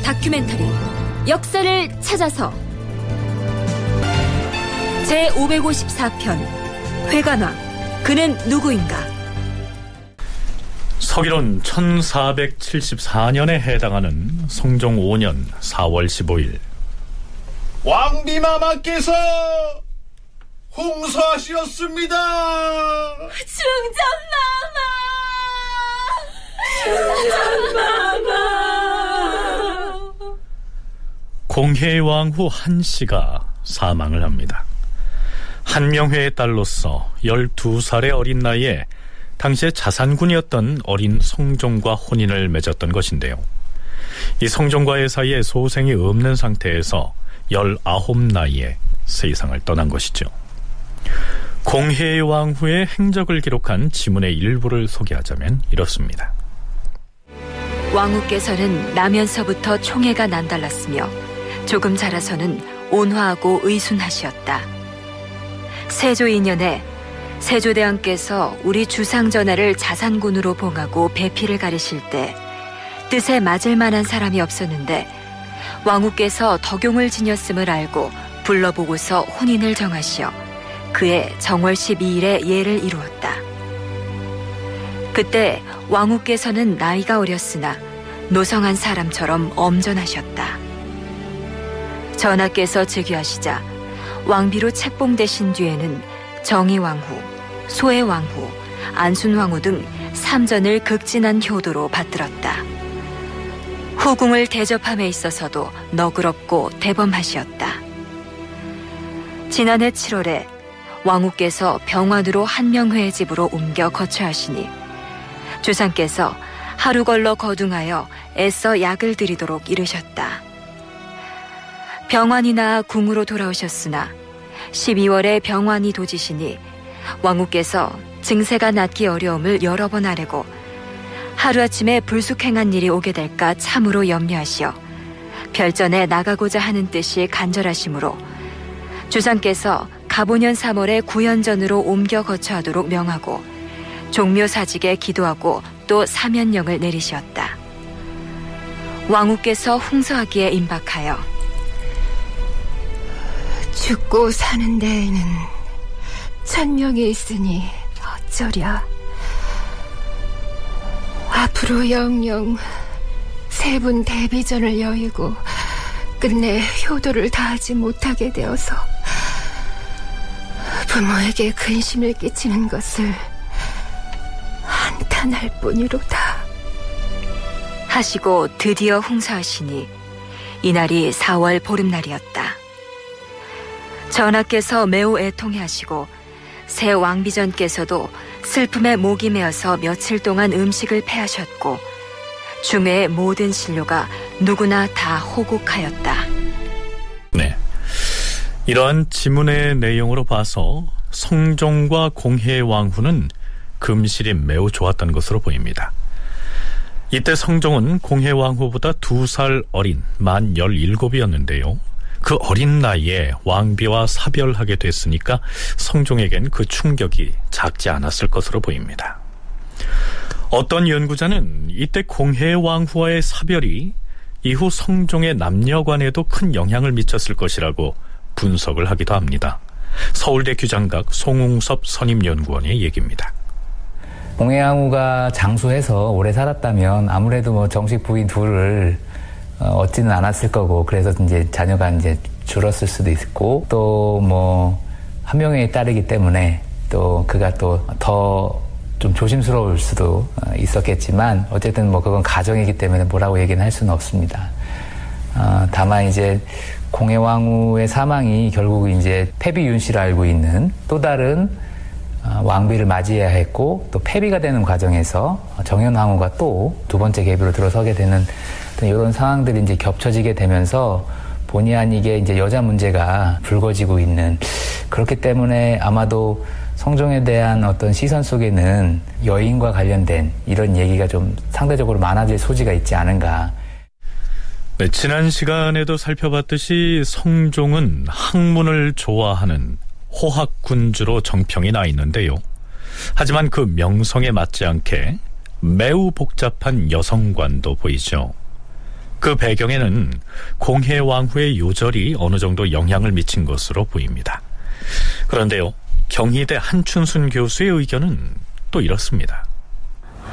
다큐멘터리 역사를 찾아서 제554편 회관왕 그는 누구인가. 서기론 1474년에 해당하는 성종 5년 4월 15일 왕비마마께서 홍서하시었습니다. 충전마마. 공해의 왕후 한씨가 사망을 합니다. 한명회의 딸로서 12살의 어린 나이에 당시에 자산군이었던 어린 성종과 혼인을 맺었던 것인데요. 이 성종과의 사이에 소생이 없는 상태에서 19 나이에 세상을 떠난 것이죠. 공해의 왕후의 행적을 기록한 지문의 일부를 소개하자면 이렇습니다. 왕후께서는 나면서부터 총애가 남달랐으며 조금 자라서는 온화하고 의순하시었다. 세조 2년에 세조대왕께서 우리 주상전하를 자산군으로 봉하고 배필을 가르실 때 뜻에 맞을 만한 사람이 없었는데 왕후께서 덕용을 지녔음을 알고 불러보고서 혼인을 정하시어 그해 정월 12일에 예를 이루었다. 그때 왕후께서는 나이가 어렸으나 노성한 사람처럼 엄전하셨다. 전하께서 즉위하시자 왕비로 책봉되신 뒤에는 정의왕후, 소해왕후, 안순왕후 등 3전을 극진한 효도로 받들었다. 후궁을 대접함에 있어서도 너그럽고 대범하시었다. 지난해 7월에 왕후께서 병환으로 한명회의 집으로 옮겨 거처하시니 주상께서 하루 걸러 거둥하여 애써 약을 드리도록 이르셨다. 병환이 나아 궁으로 돌아오셨으나 12월에 병환이 도지시니 왕후께서 증세가 낫기 어려움을 여러 번 아뢰고 하루아침에 불쑥행한 일이 오게 될까 참으로 염려하시어 별전에 나가고자 하는 뜻이 간절하시므로 주상께서 가보년 3월에 구연전으로 옮겨 거처하도록 명하고 종묘사직에 기도하고 또 사면령을 내리시었다. 왕후께서 홍서하기에 임박하여 죽고 사는 데에는 천명이 있으니 어쩌랴. 앞으로 영영 세 분 대비전을 여의고 끝내 효도를 다하지 못하게 되어서 부모에게 근심을 끼치는 것을 한탄할 뿐이로다 하시고 드디어 홍사하시니 이날이 4월 보름날이었다. 전하께서 매우 애통해하시고 새 왕비전께서도 슬픔에 목이 메어서 며칠 동안 음식을 패하셨고 중외의 모든 신료가 누구나 다 호국하였다. 네, 이러한 지문의 내용으로 봐서 성종과 공해의 왕후는 금실이 매우 좋았던 것으로 보입니다. 이때 성종은 공해 왕후보다 2살 어린 만 17이었는데요. 그 어린 나이에 왕비와 사별하게 됐으니까 성종에겐 그 충격이 작지 않았을 것으로 보입니다. 어떤 연구자는 이때 공해 왕후와의 사별이 이후 성종의 남녀관에도 큰 영향을 미쳤을 것이라고 분석을 하기도 합니다. 서울대 규장각 송웅섭 선임연구원의 얘기입니다. 공해 왕후가 장수해서 오래 살았다면 아무래도 뭐 정식 부인 둘을 얻지는 않았을 거고, 그래서 이제 자녀가 이제 줄었을 수도 있고, 또 뭐 한 명의 딸이기 때문에 또 그가 또 더 좀 조심스러울 수도 있었겠지만, 어쨌든 뭐 그건 가정이기 때문에 뭐라고 얘기는 할 수는 없습니다. 다만 이제 공해 왕후의 사망이 결국 이제 패비 윤 씨를 알고 있는 또 다른 왕비를 맞이해야 했고, 또 패비가 되는 과정에서 정현 왕후가 또 두 번째 계비로 들어서게 되는 이런 상황들이 이제 겹쳐지게 되면서 본의 아니게 이제 여자 문제가 불거지고 있는, 그렇기 때문에 아마도 성종에 대한 어떤 시선 속에는 여인과 관련된 이런 얘기가 좀 상대적으로 많아질 소지가 있지 않은가. 네, 지난 시간에도 살펴봤듯이 성종은 학문을 좋아하는 호학군주로 정평이 나 있는데요. 하지만 그 명성에 맞지 않게 매우 복잡한 여성관도 보이죠. 그 배경에는 공해왕후의 요절이 어느 정도 영향을 미친 것으로 보입니다. 그런데요, 경희대 한춘순 교수의 의견은 또 이렇습니다.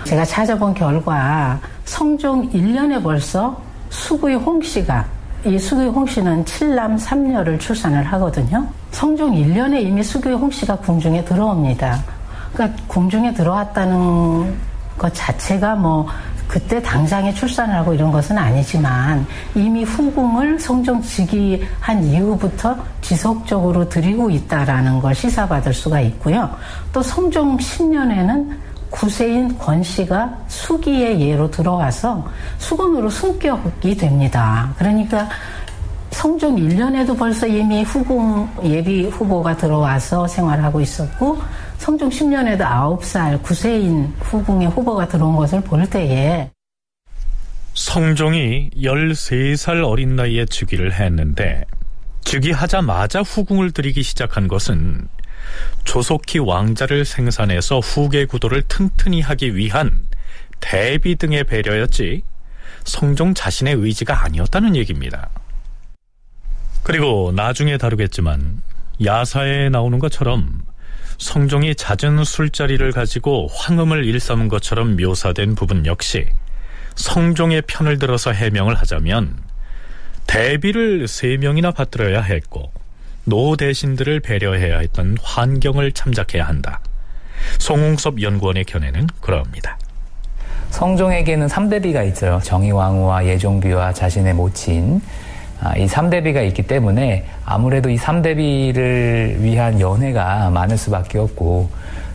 제가 찾아본 결과 성종 1년에 벌써 수구의 홍씨가, 이 수구의 홍씨는 7남 3녀를 출산을 하거든요. 성종 1년에 이미 수구의 홍씨가 궁중에 들어옵니다. 그러니까 궁중에 들어왔다는 것 자체가 뭐 그때 당장에 출산을 하고 이런 것은 아니지만 이미 후궁을 성종 즉위한 이후부터 지속적으로 드리고 있다라는 걸 시사받을 수가 있고요. 또 성종 10년에는 구세인 권씨가 수기의 예로 들어와서 수건으로 승격이 됩니다. 그러니까 성종 1년에도 벌써 이미 후궁 예비 후보가 들어와서 생활하고 있었고, 성종 10년에도 9살 구세인 후궁의 후보가 들어온 것을 볼 때에 성종이 13살 어린 나이에 즉위를 했는데 즉위하자마자 후궁을 들이기 시작한 것은 조속히 왕자를 생산해서 후계 구도를 튼튼히 하기 위한 대비 등의 배려였지 성종 자신의 의지가 아니었다는 얘기입니다. 그리고 나중에 다루겠지만 야사에 나오는 것처럼 성종이 잦은 술자리를 가지고 황음을 일삼은 것처럼 묘사된 부분 역시 성종의 편을 들어서 해명을 하자면 대비를 3명이나 받들어야 했고 노 대신들을 배려해야 했던 환경을 참작해야 한다. 송웅섭 연구원의 견해는 그러합니다. 성종에게는 3대비가 있어요. 정의왕후와 예종비와 자신의 모친, 이 3대비가 있기 때문에 아무래도 이 3대비를 위한 연회가 많을 수밖에 없고,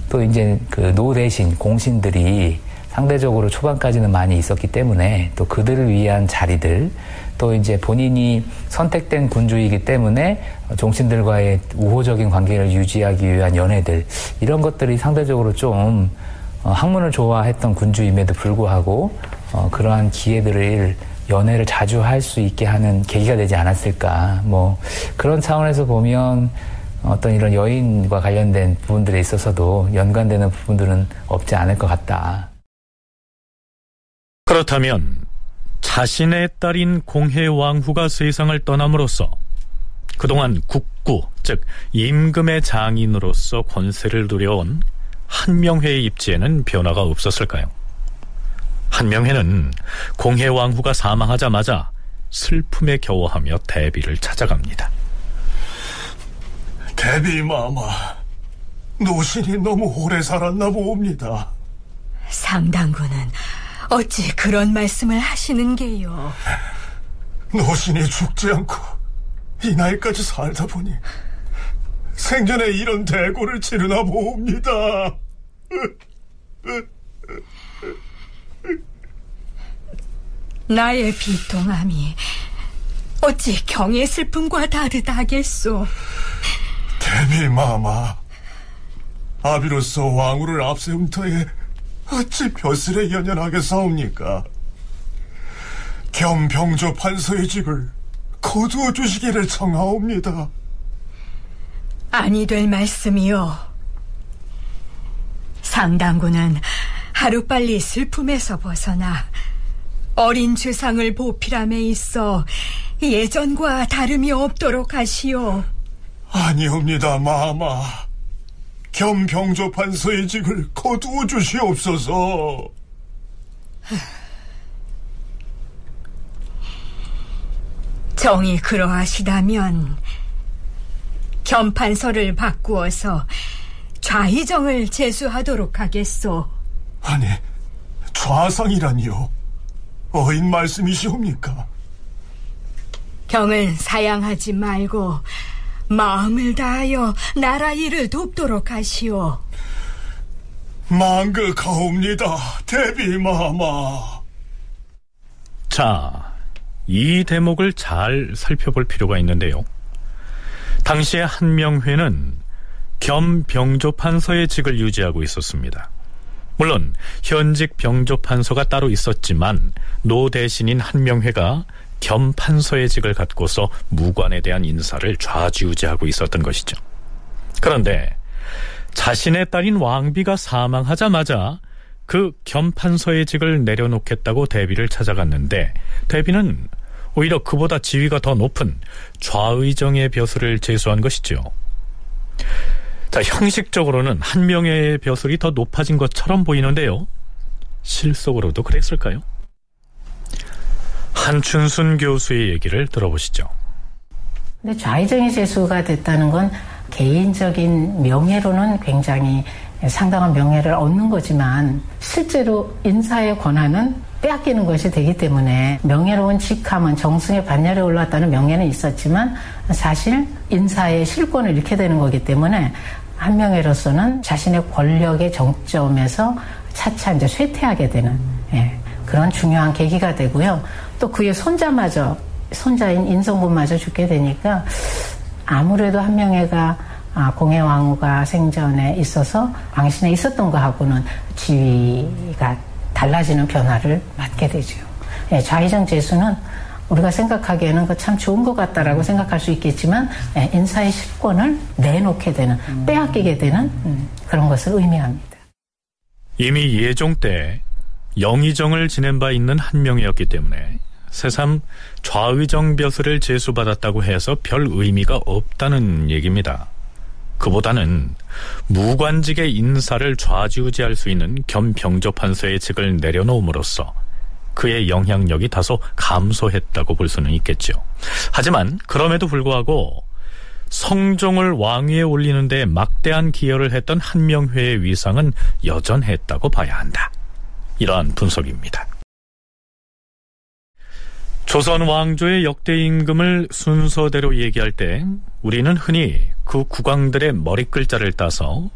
또 이제 그 노 대신 공신들이 상대적으로 초반까지는 많이 있었기 때문에 또 그들을 위한 자리들, 또 이제 본인이 선택된 군주이기 때문에 종신들과의 우호적인 관계를 유지하기 위한 연회들, 이런 것들이 상대적으로 좀 학문을 좋아했던 군주임에도 불구하고 그러한 기회들을 연회를 자주 할 수 있게 하는 계기가 되지 않았을까. 뭐 그런 차원에서 보면 어떤 이런 여인과 관련된 부분들에 있어서도 연관되는 부분들은 없지 않을 것 같다. 그렇다면 자신의 딸인 공해왕후가 세상을 떠남으로써 그동안 국구, 즉 임금의 장인으로서 권세를 누려온 한명회의 입지에는 변화가 없었을까요? 한명회는 공해왕후가 사망하자마자 슬픔에 겨워하며 대비를 찾아갑니다. 대비마마, 노신이 너무 오래 살았나 봅니다. 상당군은 어찌 그런 말씀을 하시는 게요? 노신이 죽지 않고 이 나이까지 살다 보니 생전에 이런 대고를 치르나 봅니다. 나의 비통함이 어찌 경의 슬픔과 다르다겠소? 대비마마, 아비로서 왕후를 앞세운 터에 어찌 벼슬에 연연하겠사옵니까? 겸병조 판서의 직을 거두어 주시기를 청하옵니다. 아니 될 말씀이요. 상당군은 하루빨리 슬픔에서 벗어나 어린 주상을 보필함에 있어 예전과 다름이 없도록 하시오. 아니옵니다, 마마. 겸병조 판서의 직을 거두어 주시옵소서. 정이 그러하시다면 겸판서를 바꾸어서 좌의정을 제수하도록 하겠소. 아니, 좌상이라니요? 어인 말씀이시옵니까? 경을 사양하지 말고 마음을 다하여 나라 일을 돕도록 하시오. 망극하옵니다, 대비마마. 자, 이 대목을 잘 살펴볼 필요가 있는데요. 당시에 한명회는 겸병조판서의 직을 유지하고 있었습니다. 물론 현직 병조판서가 따로 있었지만 노 대신인 한명회가 겸판서의 직을 갖고서 무관에 대한 인사를 좌지우지하고 있었던 것이죠. 그런데 자신의 딸인 왕비가 사망하자마자 그 겸판서의 직을 내려놓겠다고 대비를 찾아갔는데 대비는 오히려 그보다 지위가 더 높은 좌의정의 벼슬을 제수한 것이죠. 자, 형식적으로는 한명회의 벼슬이 더 높아진 것처럼 보이는데요. 실속으로도 그랬을까요? 한춘순 교수의 얘기를 들어보시죠. 근데 좌의정의 제수가 됐다는 건 개인적인 명예로는 굉장히 상당한 명예를 얻는 거지만 실제로 인사의 권한은 빼앗기는 것이 되기 때문에 명예로운 직함은 정승의 반열에 올랐다는 명예는 있었지만 사실 인사의 실권을 잃게 되는 거기 때문에 한명회로서는 자신의 권력의 정점에서 차차 이제 쇠퇴하게 되는 그런 중요한 계기가 되고요. 또 그의 손자인 인성군마저 죽게 되니까 아무래도 한명회가 공해왕후가 생전에 있어서 왕신에 있었던 거하고는 지위가 달라지는 변화를 맞게 되죠. 좌의정 제수는 우리가 생각하기에는 그 참 좋은 것 같다라고 생각할 수 있겠지만 인사의 실권을 내놓게 되는, 빼앗기게 되는 그런 것을 의미합니다. 이미 예종 때 영의정을 지낸 바 있는 한명회였기 때문에 새삼 좌의정 벼슬을 제수받았다고 해서 별 의미가 없다는 얘기입니다. 그보다는 무관직의 인사를 좌지우지할 수 있는 겸병조판서의 직을 내려놓음으로써 그의 영향력이 다소 감소했다고 볼 수는 있겠죠. 하지만 그럼에도 불구하고 성종을 왕위에 올리는 데 막대한 기여를 했던 한명회의 위상은 여전했다고 봐야 한다. 이러한 분석입니다. 조선 왕조의 역대 임금을 순서대로 얘기할 때 우리는 흔히 그 국왕들의 머리글자를 따서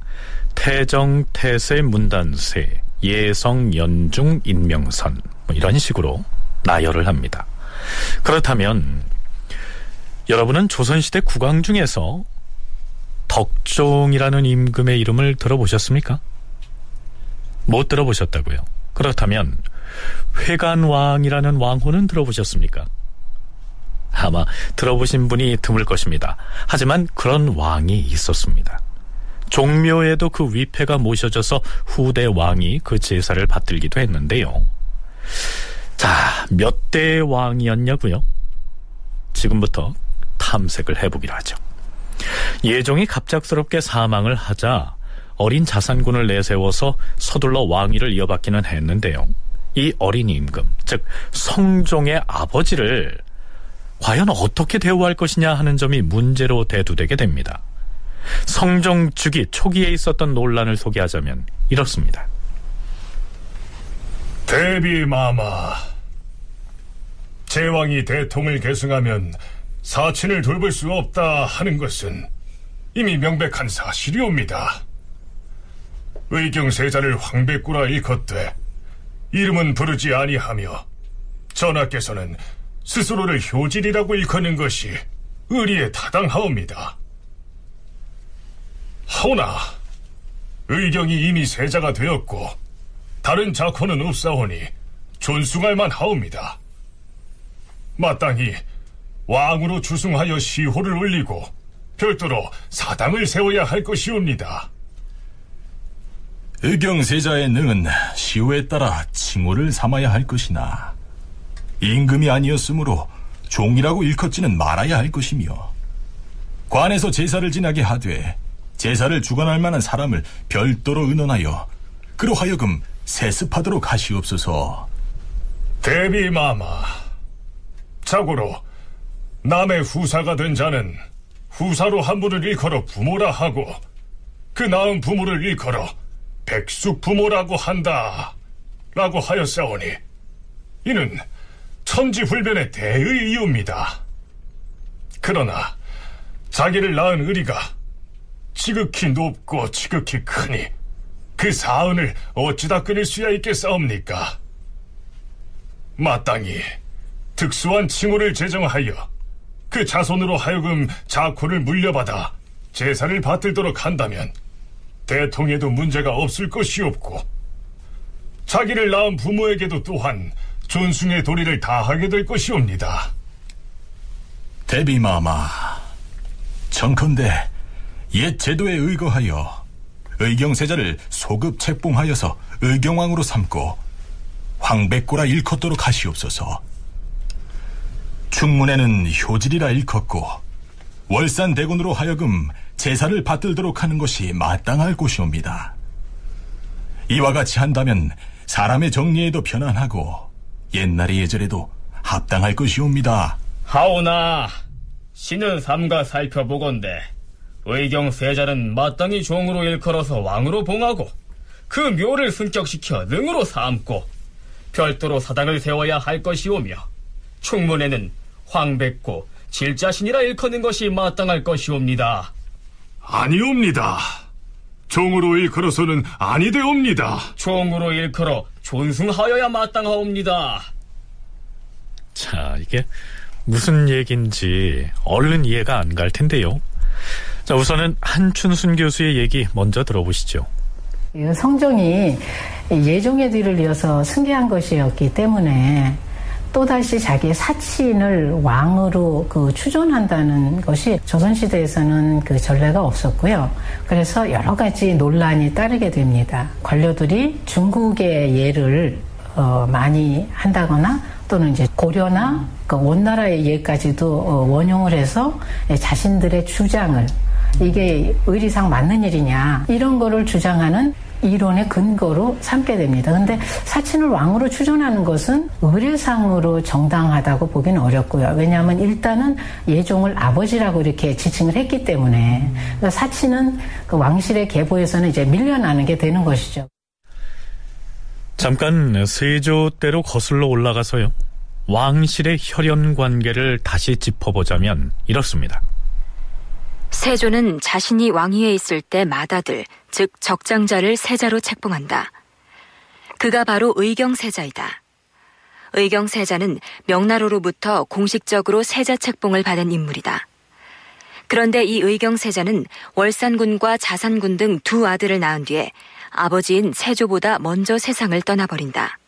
태정, 태세, 문단세, 예성, 연중, 인명선 이런 식으로 나열을 합니다. 그렇다면 여러분은 조선시대 국왕 중에서 덕종이라는 임금의 이름을 들어보셨습니까? 못 들어보셨다고요? 그렇다면 회관왕이라는 왕후는 들어보셨습니까? 아마 들어보신 분이 드물 것입니다. 하지만 그런 왕이 있었습니다. 종묘에도 그 위패가 모셔져서 후대 왕이 그 제사를 받들기도 했는데요. 자, 몇 대의 왕이었냐고요? 지금부터 탐색을 해보기로 하죠. 예종이 갑작스럽게 사망을 하자 어린 자산군을 내세워서 서둘러 왕위를 이어받기는 했는데요. 이 어린 임금, 즉 성종의 아버지를 과연 어떻게 대우할 것이냐 하는 점이 문제로 대두되게 됩니다. 성종 즉위 초기에 있었던 논란을 소개하자면 이렇습니다. 대비마마, 제왕이 대통을 계승하면 사친을 돌볼 수 없다 하는 것은 이미 명백한 사실이옵니다. 의경세자를 황백구라 일컫되 이름은 부르지 아니하며 전하께서는 스스로를 효질이라고 일컫는 것이 의리에 타당하옵니다. 하오나 의경이 이미 세자가 되었고 다른 자코는 없사오니 존숭할 만하옵니다. 마땅히 왕으로 주승하여 시호를 올리고 별도로 사당을 세워야 할 것이옵니다. 의경세자의 능은 시호에 따라 칭호를 삼아야 할 것이나 임금이 아니었으므로 종이라고 일컫지는 말아야 할 것이며 관에서 제사를 지나게 하되 제사를 주관할 만한 사람을 별도로 의논하여 그로 하여금 세습하도록 하시옵소서. 대비마마, 자고로 남의 후사가 된 자는 후사로 한 분을 일컬어 부모라 하고 그 낳은 부모를 일컬어 백숙 부모라고 한다 라고 하였사오니 이는 천지불변의 대의이옵니다. 그러나 자기를 낳은 의리가 지극히 높고 지극히 크니 그 사은을 어찌다 끊을 수야 있겠사옵니까? 마땅히 특수한 칭호를 제정하여 그 자손으로 하여금 자코를 물려받아 제사를 받들도록 한다면 대통에도 문제가 없을 것이옵고 자기를 낳은 부모에게도 또한 존숭의 도리를 다하게 될 것이옵니다. 대비마마, 청컨대 옛 제도에 의거하여 의경세자를 소급 책봉하여서 의경왕으로 삼고 황백고라 일컫도록 하시옵소서. 충문에는 효질이라 일컫고 월산대군으로 하여금 제사를 받들도록 하는 것이 마땅할 곳이옵니다. 이와 같이 한다면 사람의 정리에도 편안하고 옛날의 예절에도 합당할 것이옵니다. 하오나 신은 삼가 살펴보건대 의경세자는 마땅히 종으로 일컬어서 왕으로 봉하고 그 묘를 승격시켜 능으로 삼고 별도로 사당을 세워야 할 것이오며 충문에는 황백고 질자신이라 일컫는 것이 마땅할 것이옵니다. 아니옵니다. 종으로 일컬어서는 아니되옵니다. 종으로 일컬어 존승하여야 마땅하옵니다. 자, 이게 무슨 얘기인지 얼른 이해가 안 갈 텐데요. 자, 우선은 한춘순 교수의 얘기 먼저 들어보시죠. 성종이 예종의 뒤를 이어서 승계한 것이었기 때문에 또다시 자기 사친을 왕으로 추존한다는 것이 조선시대에서는 그 전례가 없었고요. 그래서 여러 가지 논란이 따르게 됩니다. 관료들이 중국의 예를 많이 한다거나 또는 이제 고려나 원나라의 예까지도 원용을 해서 자신들의 주장을 이게 의리상 맞는 일이냐 이런 거를 주장하는 이론의 근거로 삼게 됩니다. 근데 사친을 왕으로 추존하는 것은 의례상으로 정당하다고 보기는 어렵고요. 왜냐하면 일단은 예종을 아버지라고 이렇게 지칭을 했기 때문에 그러니까 사친은 그 왕실의 계보에서는 이제 밀려나는 게 되는 것이죠. 잠깐 세조 때로 거슬러 올라가서요. 왕실의 혈연 관계를 다시 짚어보자면 이렇습니다. 세조는 자신이 왕위에 있을 때 맏아들, 즉 적장자를 세자로 책봉한다. 그가 바로 의경세자이다. 의경세자는 명나라로부터 공식적으로 세자 책봉을 받은 인물이다. 그런데 이 의경세자는 월산군과 자산군 등 두 아들을 낳은 뒤에 아버지인 세조보다 먼저 세상을 떠나버린다.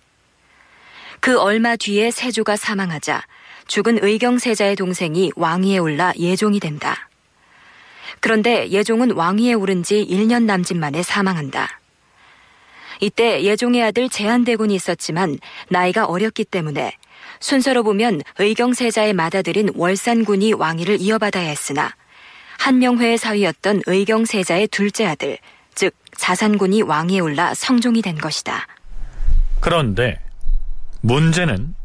그 얼마 뒤에 세조가 사망하자 죽은 의경세자의 동생이 왕위에 올라 예종이 된다. 그런데 예종은 왕위에 오른 지 1년 남짓 만에 사망한다. 이때 예종의 아들 제한대군이 있었지만 나이가 어렸기 때문에 순서로 보면 의경세자의 맏아들인 월산군이 왕위를 이어받아야 했으나 한명회의 사위였던 의경세자의 둘째 아들, 즉 자산군이 왕위에 올라 성종이 된 것이다. 그런데 문제는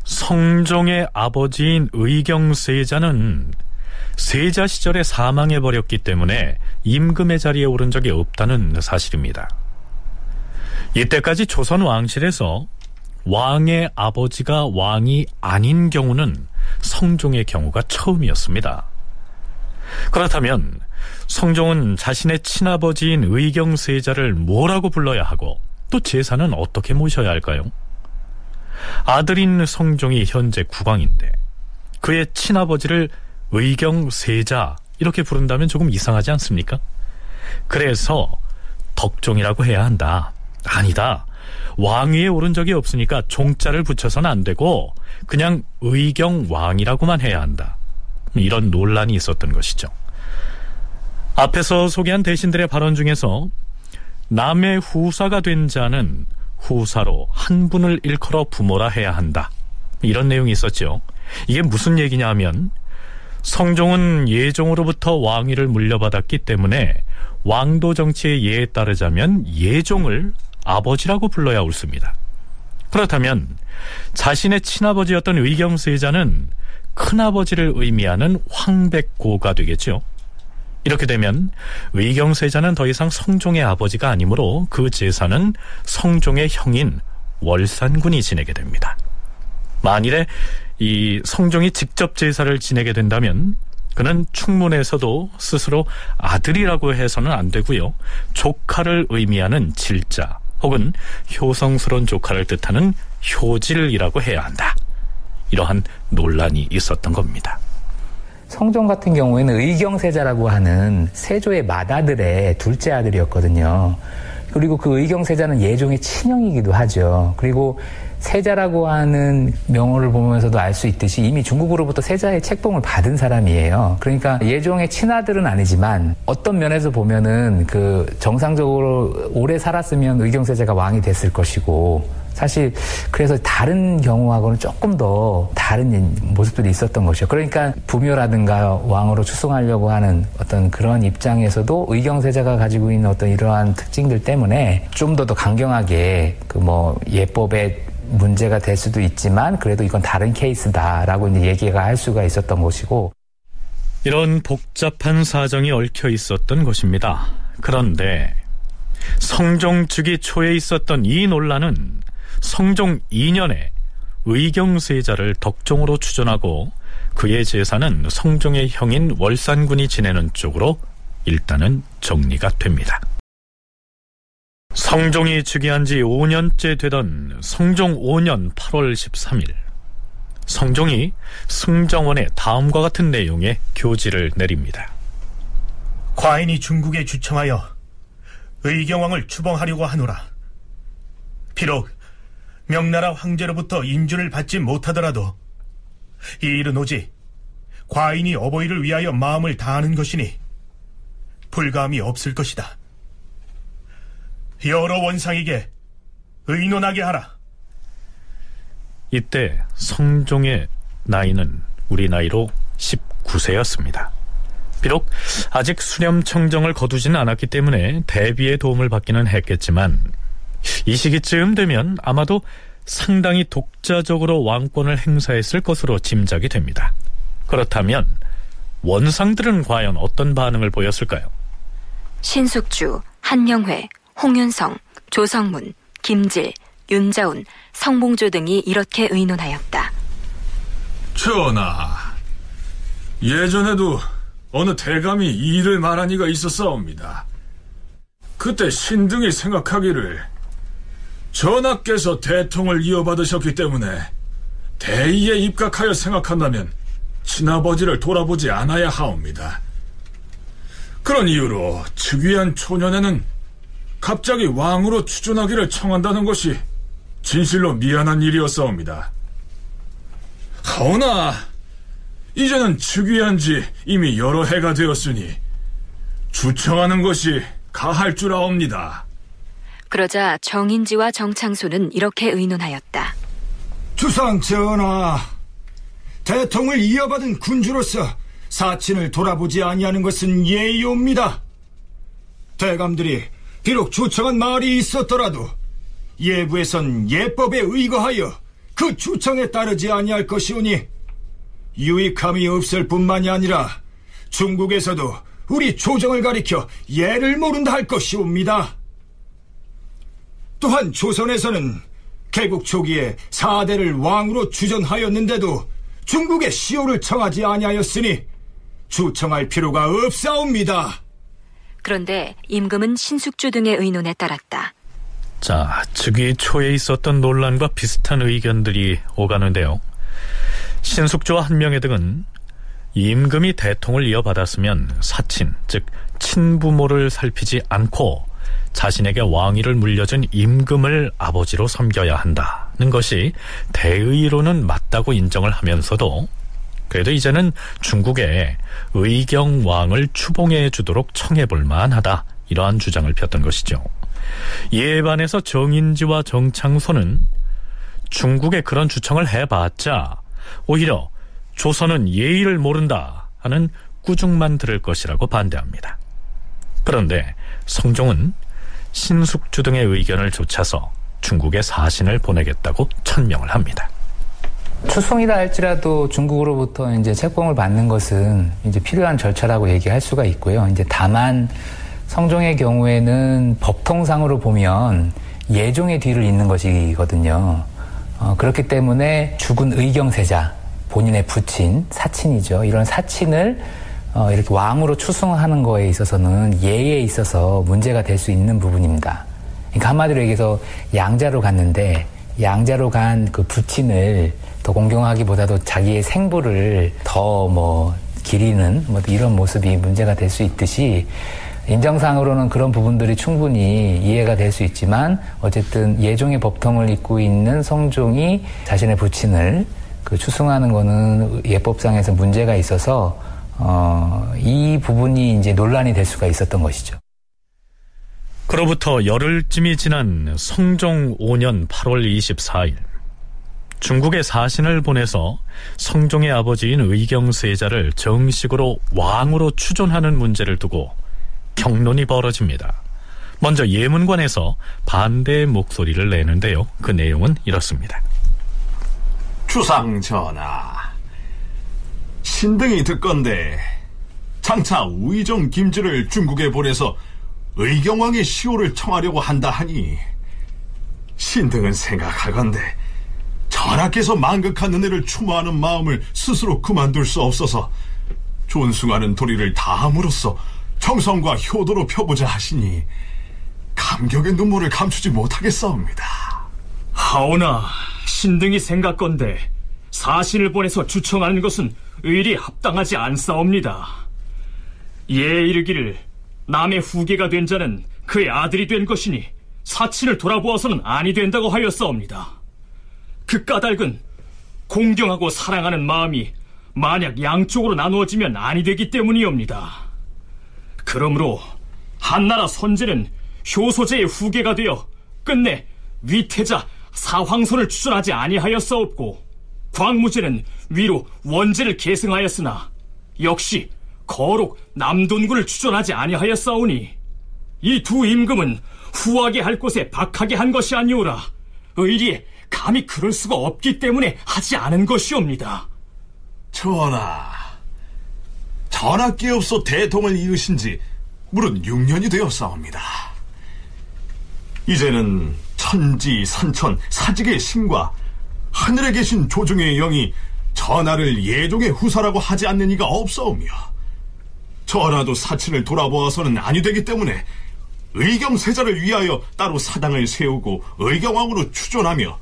성종의 아버지인 의경세자는 세자 시절에 사망해버렸기 때문에 임금의 자리에 오른 적이 없다는 사실입니다. 이때까지 조선 왕실에서 왕의 아버지가 왕이 아닌 경우는 성종의 경우가 처음이었습니다. 그렇다면 성종은 자신의 친아버지인 의경세자를 뭐라고 불러야 하고 또 제사는 어떻게 모셔야 할까요? 아들인 성종이 현재 국왕인데 그의 친아버지를 의경세자 이렇게 부른다면 조금 이상하지 않습니까? 그래서 덕종이라고 해야 한다. 아니다. 왕위에 오른 적이 없으니까 종자를 붙여서는 안 되고 그냥 의경왕이라고만 해야 한다. 이런 논란이 있었던 것이죠. 앞에서 소개한 대신들의 발언 중에서 남의 후사가 된 자는 후사로 한 분을 일컬어 부모라 해야 한다. 이런 내용이 있었죠. 이게 무슨 얘기냐 하면 성종은 예종으로부터 왕위를 물려받았기 때문에 왕도 정치의 예에 따르자면 예종을 아버지라고 불러야 옳습니다. 그렇다면 자신의 친아버지였던 의경세자는 큰아버지를 의미하는 황백고가 되겠죠. 이렇게 되면 의경세자는 더 이상 성종의 아버지가 아니므로 그 제사는 성종의 형인 월산군이 지내게 됩니다. 만일에 이 성종이 직접 제사를 지내게 된다면 그는 충문에서도 스스로 아들이라고 해서는 안 되고요. 조카를 의미하는 질자 혹은 효성스러운 조카를 뜻하는 효질이라고 해야 한다. 이러한 논란이 있었던 겁니다. 성종 같은 경우에는 의경세자라고 하는 세조의 맏아들의 둘째 아들이었거든요. 그리고 그 의경세자는 예종의 친형이기도 하죠. 그리고 세자라고 하는 명호를 보면서도 알 수 있듯이 이미 중국으로부터 세자의 책봉을 받은 사람이에요. 그러니까 예종의 친아들은 아니지만 어떤 면에서 보면은 그 정상적으로 오래 살았으면 의경세자가 왕이 됐을 것이고, 사실 그래서 다른 경우하고는 조금 더 다른 모습들이 있었던 것이죠. 그러니까 부묘라든가 왕으로 추승하려고 하는 어떤 그런 입장에서도 의경세자가 가지고 있는 어떤 이러한 특징들 때문에 좀 더 강경하게 그 뭐 예법에 문제가 될 수도 있지만 그래도 이건 다른 케이스다라고 이제 얘기가 할 수가 있었던 것이고, 이런 복잡한 사정이 얽혀 있었던 것입니다. 그런데 성종 즉위 초에 있었던 이 논란은 성종 2년에 의경세자를 덕종으로 추존하고 그의 제사는 성종의 형인 월산군이 지내는 쪽으로 일단은 정리가 됩니다. 성종이 즉위한 지 5년째 되던 성종 5년 8월 13일, 성종이 승정원에 다음과 같은 내용의 교지를 내립니다. 과인이 중국에 주청하여 의경왕을 추봉하려고 하노라. 비록 명나라 황제로부터 인준을 받지 못하더라도 이 일은 오직 과인이 어버이를 위하여 마음을 다하는 것이니 불가함이 없을 것이다. 여러 원상에게 의논하게 하라. 이때 성종의 나이는 우리 나이로 19세였습니다. 비록 아직 수렴청정을 거두지는 않았기 때문에 대비의 도움을 받기는 했겠지만 이 시기쯤 되면 아마도 상당히 독자적으로 왕권을 행사했을 것으로 짐작이 됩니다. 그렇다면 원상들은 과연 어떤 반응을 보였을까요? 신숙주, 한영회, 홍윤성, 조성문, 김질, 윤자운, 성봉조 등이 이렇게 의논하였다. 전하, 예전에도 어느 대감이 이 일을 말한 이가 있었사옵니다. 그때 신등이 생각하기를 전하께서 대통을 이어받으셨기 때문에 대의에 입각하여 생각한다면 친아버지를 돌아보지 않아야 하옵니다. 그런 이유로 즉위한 초년에는 갑자기 왕으로 추존하기를 청한다는 것이 진실로 미안한 일이었사옵니다. 하오나 이제는 즉위한 지 이미 여러 해가 되었으니 추청하는 것이 가할 줄 아옵니다. 그러자 정인지와 정창소는 이렇게 의논하였다. 주상 전하, 대통을 이어받은 군주로서 사친을 돌아보지 아니하는 것은 예의옵니다. 대감들이 비록 추청한 말이 있었더라도 예부에선 예법에 의거하여 그 추청에 따르지 아니할 것이오니 유익함이 없을 뿐만이 아니라 중국에서도 우리 조정을 가리켜 예를 모른다 할 것이옵니다. 또한 조선에서는 개국 초기에 4대를 왕으로 추전하였는데도 중국에 시호를 청하지 아니하였으니 추청할 필요가 없사옵니다. 그런데 임금은 신숙주 등의 의논에 따랐다. 자, 즉위 초에 있었던 논란과 비슷한 의견들이 오가는데요. 신숙주와 한명회 등은 임금이 대통을 이어받았으면 사친, 즉 친부모를 살피지 않고 자신에게 왕위를 물려준 임금을 아버지로 섬겨야 한다는 것이 대의로는 맞다고 인정을 하면서도 그래도 이제는 중국에 의경왕을 추봉해 주도록 청해볼 만하다, 이러한 주장을 폈던 것이죠. 이에 반해서 정인지와 정창소는 중국에 그런 주청을 해봤자 오히려 조선은 예의를 모른다 하는 꾸중만 들을 것이라고 반대합니다. 그런데 성종은 신숙주 등의 의견을 좇아서 중국에 사신을 보내겠다고 천명을 합니다. 추송이라 할지라도 중국으로부터 이제 책봉을 받는 것은 이제 필요한 절차라고 얘기할 수가 있고요. 이제 다만 성종의 경우에는 법통상으로 보면 예종의 뒤를 잇는 것이거든요. 그렇기 때문에 죽은 의경세자, 본인의 부친, 사친이죠. 이런 사친을 이렇게 왕으로 추승하는 거에 있어서는 예에 있어서 문제가 될 수 있는 부분입니다. 그러니까 한마디로 얘기해서 양자로 갔는데 양자로 간 그 부친을 더 공경하기보다도 자기의 생부를 더 기리는 이런 모습이 문제가 될 수 있듯이 인정상으로는 그런 부분들이 충분히 이해가 될 수 있지만 어쨌든 예종의 법통을 잇고 있는 성종이 자신의 부친을 추승하는 거는 예법상에서 문제가 있어서 이 부분이 이제 논란이 될 수가 있었던 것이죠. 그로부터 열흘쯤이 지난 성종 5년 8월 24일 중국에 사신을 보내서 성종의 아버지인 의경세자를 정식으로 왕으로 추존하는 문제를 두고 경론이 벌어집니다. 먼저 예문관에서 반대의 목소리를 내는데요. 그 내용은 이렇습니다. 주상 전하, 신등이 듣건대 장차 우의정 김지를 중국에 보내서 의경왕의 시호를 청하려고 한다 하니 신등은 생각하건대 전하께서 만극한 은혜를 추모하는 마음을 스스로 그만둘 수 없어서 존숭하는 도리를 다함으로써 정성과 효도로 펴보자 하시니 감격의 눈물을 감추지 못하겠사옵니다. 하오나 신등이 생각건대 사신을 보내서 주청하는 것은 의리 합당하지 않사옵니다. 예에 이르기를 남의 후계가 된 자는 그의 아들이 된 것이니 사친을 돌아보아서는 아니 된다고 하였사옵니다. 그 까닭은 공경하고 사랑하는 마음이 만약 양쪽으로 나누어지면 아니 되기 때문이옵니다. 그러므로 한나라 선제는 효소제의 후계가 되어 끝내 위태자 사황선을 추존하지 아니하였사옵고 광무제는 위로 원제를 계승하였으나 역시 거록 남돈군을 추존하지 아니하였사오니 이 두 임금은 후하게 할 곳에 박하게 한 것이 아니오라 의리에 감히 그럴 수가 없기 때문에 하지 않은 것이옵니다. 전하, 전하께없어 대통을 이으신 지 무릇 6년이 되었사옵니다. 이제는 천지, 산천, 사직의 신과 하늘에 계신 조중의 영이 전하를 예종의 후사라고 하지 않는 이가 없사오며 전하도 사친을 돌아보아서는 아니 되기 때문에 의경세자를 위하여 따로 사당을 세우고 의경왕으로 추존하며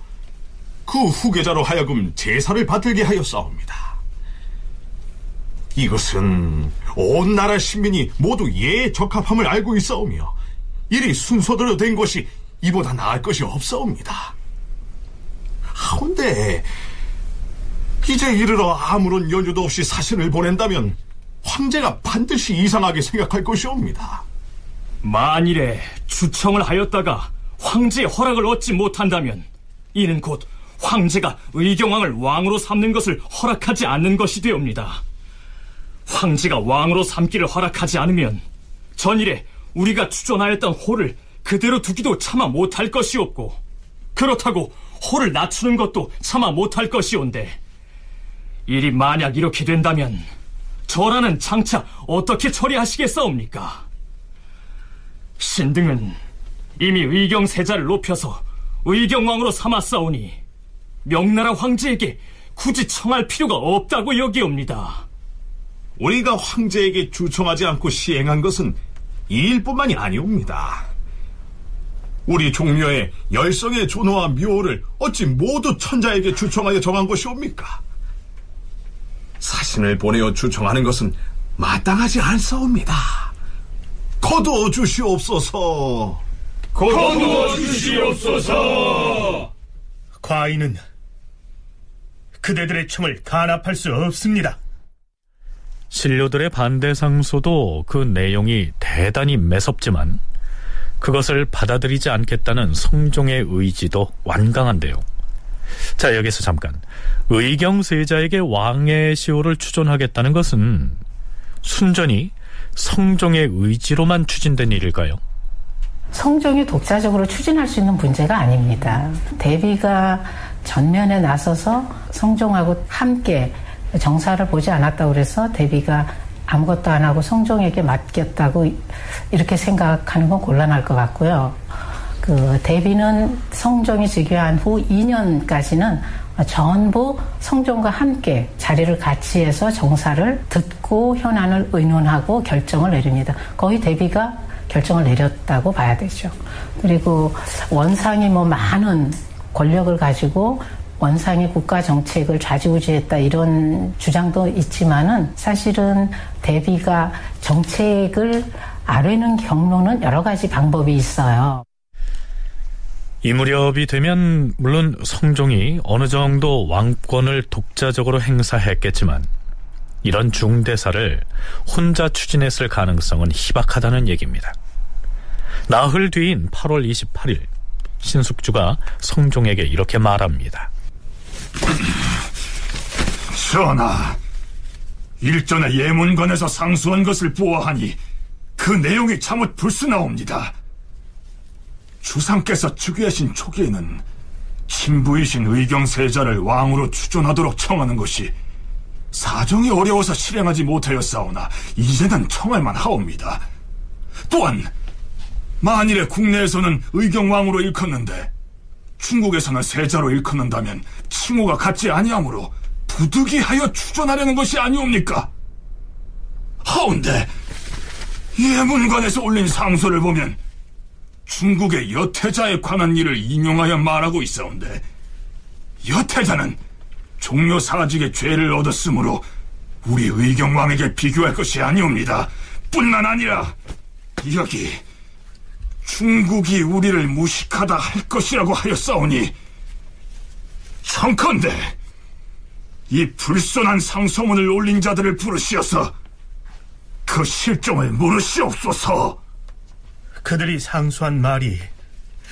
그 후계자로 하여금 제사를 받들게 하였사옵니다. 이것은 온 나라 시민이 모두 예에 적합함을 알고 있사오며 일이 순서대로 된 것이 이보다 나을 것이 없사옵니다. 하온데 이제 이르러 아무런 연유도 없이 사신을 보낸다면 황제가 반드시 이상하게 생각할 것이옵니다. 만일에 주청을 하였다가 황제의 허락을 얻지 못한다면 이는 곧 황제가 의경왕을 왕으로 삼는 것을 허락하지 않는 것이 되옵니다. 황제가 왕으로 삼기를 허락하지 않으면 전일에 우리가 추존하였던 호를 그대로 두기도 차마 못할 것이옵고 그렇다고 호를 낮추는 것도 차마 못할 것이온데 일이 만약 이렇게 된다면 전하는 장차 어떻게 처리하시겠사옵니까? 신등은 이미 의경세자를 높여서 의경왕으로 삼았사오니 명나라 황제에게 굳이 청할 필요가 없다고 여기옵니다. 우리가 황제에게 주청하지 않고 시행한 것은 이 일뿐만이 아니옵니다. 우리 종묘의 열성의 존호와 묘를 어찌 모두 천자에게 주청하여 정한 것이옵니까? 사신을 보내어 주청하는 것은 마땅하지 않사옵니다. 거두어 주시옵소서. 거두어 주시옵소서. 과인은 그대들의 청을 간합할 수 없습니다. 신료들의 반대 상소도 그 내용이 대단히 매섭지만 그것을 받아들이지 않겠다는 성종의 의지도 완강한데요. 자, 여기서 잠깐. 의경세자에게 왕의 시호를 추존하겠다는 것은 순전히 성종의 의지로만 추진된 일일까요? 성종이 독자적으로 추진할 수 있는 문제가 아닙니다. 대비가 전면에 나서서 성종하고 함께 정사를 보지 않았다고 그래서 대비가 아무것도 안 하고 성종에게 맡겼다고 이렇게 생각하는 건 곤란할 것 같고요. 대비는 성종이 즉위한 후 2년까지는 전부 성종과 함께 자리를 같이 해서 정사를 듣고 현안을 의논하고 결정을 내립니다. 거의 대비가 결정을 내렸다고 봐야 되죠. 그리고 원상이 많은 권력을 가지고 원상이 국가 정책을 좌지우지했다 이런 주장도 있지만은 사실은 대비가 정책을 아뢰는 경로는 여러 가지 방법이 있어요. 이 무렵이 되면 물론 성종이 어느 정도 왕권을 독자적으로 행사했겠지만 이런 중대사를 혼자 추진했을 가능성은 희박하다는 얘기입니다. 나흘 뒤인 8월 28일 신숙주가 성종에게 이렇게 말합니다. 전하, 일전에 예문관에서 상소한 것을 보아하니 그 내용이 참으 불순하옵니다. 주상께서 즉위하신 초기에는 친부이신 의경세자를 왕으로 추존하도록 청하는 것이 사정이 어려워서 실행하지 못하였사오나 이제는 청할만 하옵니다. 또한 만일에 국내에서는 의경왕으로 일컫는데 중국에서는 세자로 일컫는다면 칭호가 같지 아니하므로 부득이하여 추존하려는 것이 아니옵니까? 하온데 예문관에서 올린 상소를 보면 중국의 여태자에 관한 일을 인용하여 말하고 있사온데 여태자는 종묘 사직의 죄를 얻었으므로 우리 의경왕에게 비교할 것이 아니옵니다. 뿐만 아니라 여기 중국이 우리를 무식하다 할 것이라고 하였사오니 청컨대 이 불손한 상소문을 올린 자들을 부르시어서 그 실종을 물으시옵소서. 그들이 상소한 말이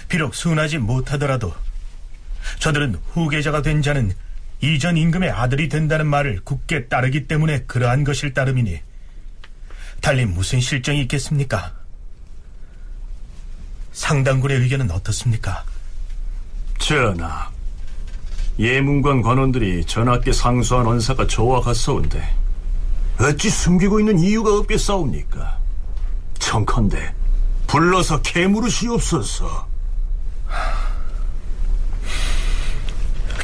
비록 순하지 못하더라도 저들은 후계자가 된 자는 이전 임금의 아들이 된다는 말을 굳게 따르기 때문에 그러한 것일 따름이니 달리 무슨 실정이 있겠습니까? 상당군의 의견은 어떻습니까? 전하, 예문관 관원들이 전하께 상소한 언사가 저와 같사온데 어찌 숨기고 있는 이유가 없겠사옵니까? 청컨대 불러서 캐물으시옵소서.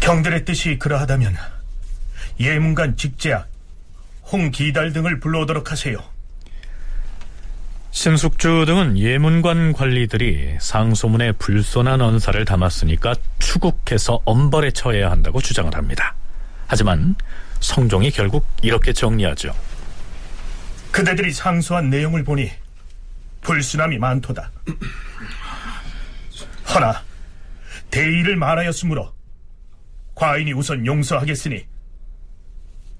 경들의 뜻이 그러하다면 예문관 직제학, 홍기달 등을 불러오도록 하세요. 신숙주 등은 예문관 관리들이 상소문에 불손한 언사를 담았으니까 추국해서 엄벌에 처해야 한다고 주장을 합니다. 하지만 성종이 결국 이렇게 정리하죠. 그대들이 상소한 내용을 보니 불순함이 많도다. 허나 대의를 말하였으므로 과인이 우선 용서하겠으니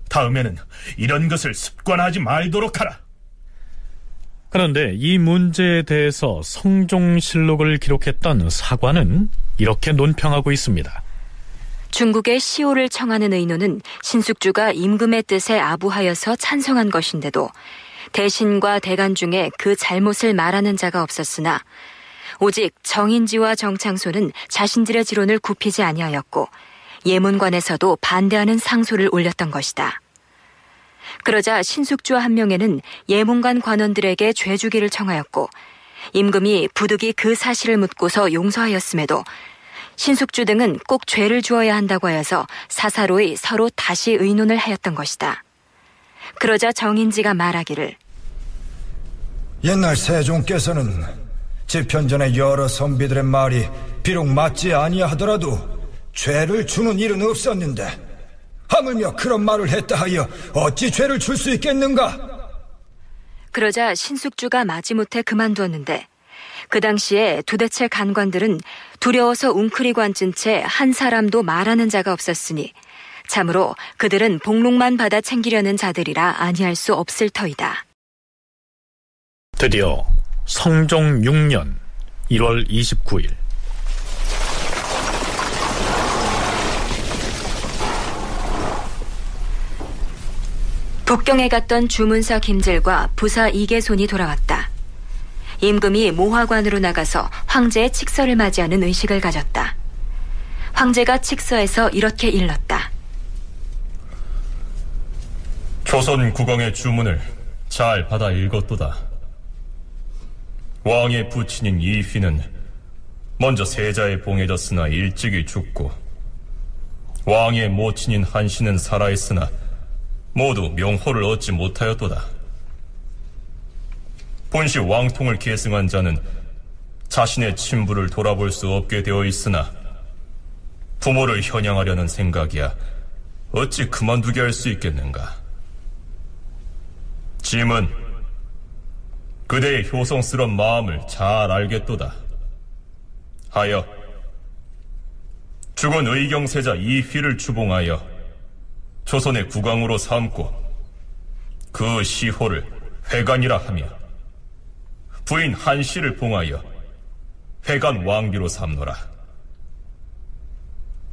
다음에는 이런 것을 습관하지 말도록 하라. 그런데 이 문제에 대해서 성종실록을 기록했던 사관은 이렇게 논평하고 있습니다. 중국의 시호를 청하는 의노는 신숙주가 임금의 뜻에 아부하여서 찬성한 것인데도 대신과 대간 중에 그 잘못을 말하는 자가 없었으나 오직 정인지와 정창소는 자신들의 지론을 굽히지 아니하였고 예문관에서도 반대하는 상소를 올렸던 것이다. 그러자 신숙주와 한 명에는 예문관 관원들에게 죄주기를 청하였고 임금이 부득이 그 사실을 묻고서 용서하였음에도 신숙주 등은 꼭 죄를 주어야 한다고 하여서 사사로이 서로 다시 의논을 하였던 것이다. 그러자 정인지가 말하기를 옛날 세종께서는 집현전의 여러 선비들의 말이 비록 맞지 아니하더라도 죄를 주는 일은 없었는데 하물며 그런 말을 했다 하여 어찌 죄를 줄 수 있겠는가? 그러자 신숙주가 마지못해 그만두었는데 그 당시에 도대체 간관들은 두려워서 웅크리고 앉은 채 한 사람도 말하는 자가 없었으니 참으로 그들은 복록만 받아 챙기려는 자들이라 아니할 수 없을 터이다. 드디어 성종 6년 1월 29일 북경에 갔던 주문사 김질과 부사 이계손이 돌아왔다. 임금이 모화관으로 나가서 황제의 칙서를 맞이하는 의식을 가졌다. 황제가 칙서에서 이렇게 일렀다. 조선 국왕의 주문을 잘 받아 읽었도다. 왕의 부친인 이휘는 먼저 세자에 봉해졌으나 일찍이 죽고 왕의 모친인 한씨는 살아있으나 모두 명호를 얻지 못하였도다. 본시 왕통을 계승한 자는 자신의 친부를 돌아볼 수 없게 되어 있으나 부모를 현양하려는 생각이야 어찌 그만두게 할 수 있겠는가. 짐은 그대의 효성스러운 마음을 잘 알겠도다. 하여 죽은 의경세자 이휘를 추봉하여 조선의 국왕으로 삼고 그 시호를 회관이라 하며 부인 한씨를 봉하여 회관 왕비로 삼노라.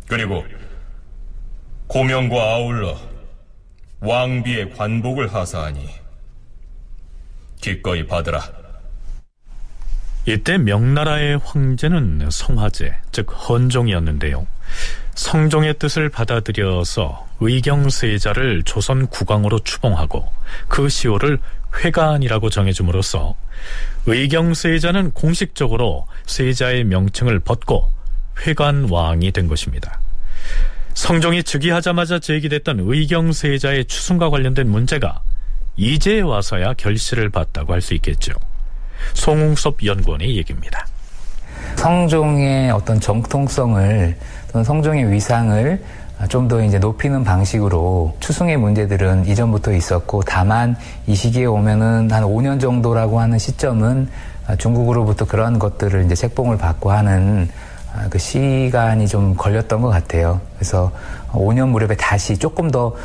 그리고 고명과 아울러 왕비의 관복을 하사하니 기꺼이 받으라. 이때 명나라의 황제는 성화제, 즉 헌종이었는데요. 성종의 뜻을 받아들여서 의경세자를 조선 국왕으로 추봉하고 그 시호를 회관이라고 정해줌으로써 의경세자는 공식적으로 세자의 명칭을 벗고 회관왕이 된 것입니다. 성종이 즉위하자마자 제기됐던 의경세자의 추승과 관련된 문제가 이제 와서야 결실을 봤다고 할 수 있겠죠. 송웅섭 연구원의 얘기입니다. 성종의 어떤 정통성을 또는 성종의 위상을 좀 더 이제 높이는 방식으로 추승의 문제들은 이전부터 있었고, 다만 이 시기에 오면은 한 5년 정도라고 하는 시점은 중국으로부터 그런 것들을 이제 책봉을 받고 하는 그 시간이 좀 걸렸던 것 같아요. 그래서 5년 무렵에 다시 조금 더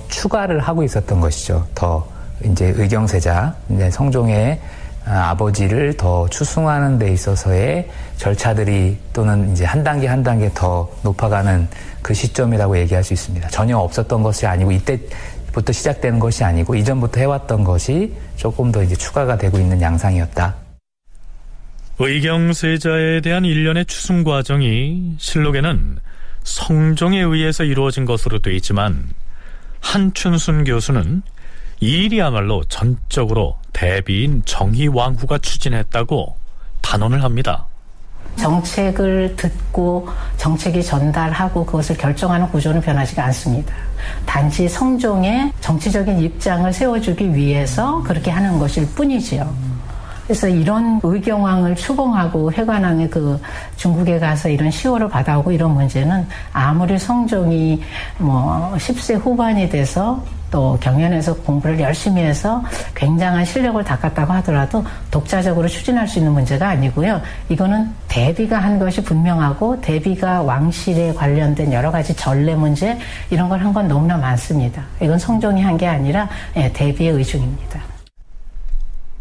추가를 하고 있었던 것이죠. 더 이제 의경세자, 이제 성종의 아버지를 더 추승하는 데 있어서의 절차들이 또는 이제 한 단계 한 단계 더 높아가는 그 시점이라고 얘기할 수 있습니다. 전혀 없었던 것이 아니고, 이때부터 시작되는 것이 아니고 이전부터 해왔던 것이 조금 더 이제 추가가 되고 있는 양상이었다. 의경세자에 대한 일련의 추승 과정이 실록에는 성종에 의해서 이루어진 것으로 되어 있지만, 한춘순 교수는 이 일이야말로 전적으로 대비인 정희왕후가 추진했다고 단언을 합니다. 정책을 듣고 정책이 전달하고 그것을 결정하는 구조는 변하지가 않습니다. 단지 성종의 정치적인 입장을 세워주기 위해서 그렇게 하는 것일 뿐이지요. 그래서 이런 의경왕을 추봉하고 회관왕의 그 중국에 가서 이런 시호를 받아오고 이런 문제는 아무리 성종이 10세 후반이 돼서 또 경연에서 공부를 열심히 해서 굉장한 실력을 닦았다고 하더라도 독자적으로 추진할 수 있는 문제가 아니고요. 이거는 대비가 한 것이 분명하고, 대비가 왕실에 관련된 여러 가지 전례 문제 이런 걸 한 건 너무나 많습니다. 이건 성종이 한 게 아니라 대비의 의중입니다.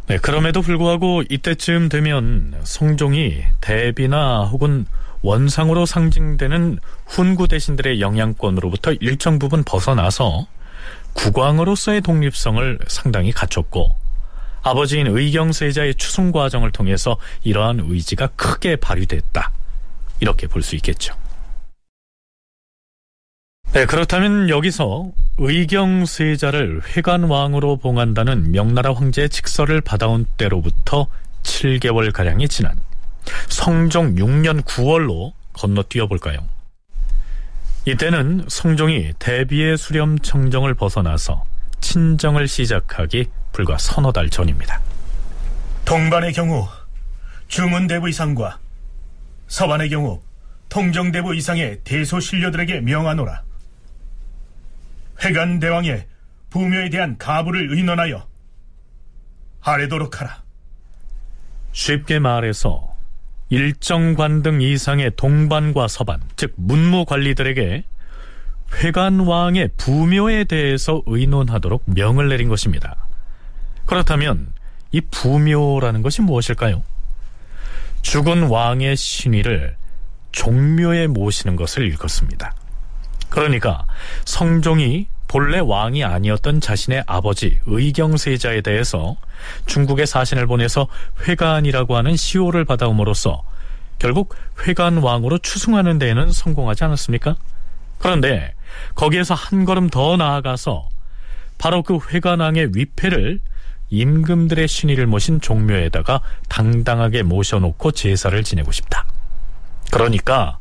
네, 그럼에도 불구하고 이때쯤 되면 성종이 대비나 혹은 원상으로 상징되는 훈구 대신들의 영향권으로부터 일정 부분 벗어나서 국왕으로서의 독립성을 상당히 갖췄고, 아버지인 의경세자의 추승 과정을 통해서 이러한 의지가 크게 발휘됐다, 이렇게 볼 수 있겠죠. 네, 그렇다면 여기서 의경세자를 회관왕으로 봉한다는 명나라 황제의 직서를 받아온 때로부터 7개월가량이 지난 성종 6년 9월로 건너뛰어 볼까요? 이때는 성종이 대비의 수렴 청정을 벗어나서 친정을 시작하기 불과 서너 달 전입니다. 동반의 경우 주문대부 이상과 서반의 경우 통정대부 이상의 대소신료들에게 명하노라. 회관대왕의 부묘에 대한 가부를 의논하여 아래도록 하라. 쉽게 말해서 일정관 등 이상의 동반과 서반, 즉 문무관리들에게 회관왕의 부묘에 대해서 의논하도록 명을 내린 것입니다. 그렇다면 이 부묘라는 것이 무엇일까요? 죽은 왕의 신위를 종묘에 모시는 것을 일컫습니다. 그러니까 성종이 본래 왕이 아니었던 자신의 아버지 의경세자에 대해서 중국에 사신을 보내서 회관이라고 하는 시호를 받아옴으로써 결국 회관왕으로 추승하는 데에는 성공하지 않았습니까? 그런데 거기에서 한 걸음 더 나아가서 바로 그 회관왕의 위패를 임금들의 신의를 모신 종묘에다가 당당하게 모셔놓고 제사를 지내고 싶다. 그러니까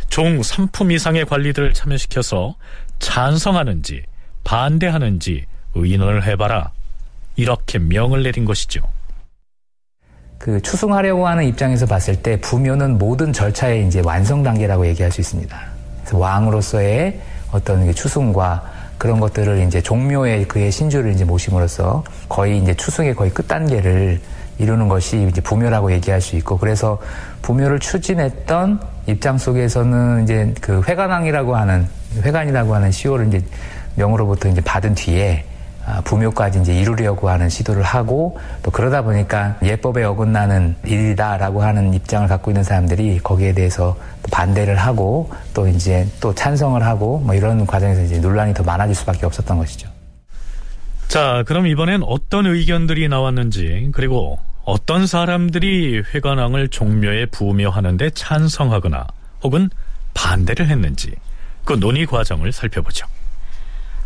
종 3품 이상의 관리들을 참여시켜서 찬성하는지 반대하는지 의논을 해봐라, 이렇게 명을 내린 것이죠. 그 추승하려고 하는 입장에서 봤을 때 부묘는 모든 절차의 이제 완성 단계라고 얘기할 수 있습니다. 그래서 왕으로서의 어떤 추승과 그런 것들을 이제 종묘에 그의 신주를 이제 모심으로써 거의 이제 추승의 거의 끝 단계를 이루는 것이 이제 부묘라고 얘기할 수 있고, 그래서 부묘를 추진했던 입장 속에서는 이제 그 회관이라고 하는 시호를 이제 명으로부터 이제 받은 뒤에 부묘까지 이제 이루려고 하는 시도를 하고, 또 그러다 보니까 예법에 어긋나는 일이다라고 하는 입장을 갖고 있는 사람들이 거기에 대해서 또 반대를 하고 또 이제 또 찬성을 하고 뭐 이런 과정에서 이제 논란이 더 많아질 수밖에 없었던 것이죠. 자, 그럼 이번엔 어떤 의견들이 나왔는지, 그리고 어떤 사람들이 회관왕을 종묘에 부묘하는데 찬성하거나 혹은 반대를 했는지 그 논의 과정을 살펴보죠.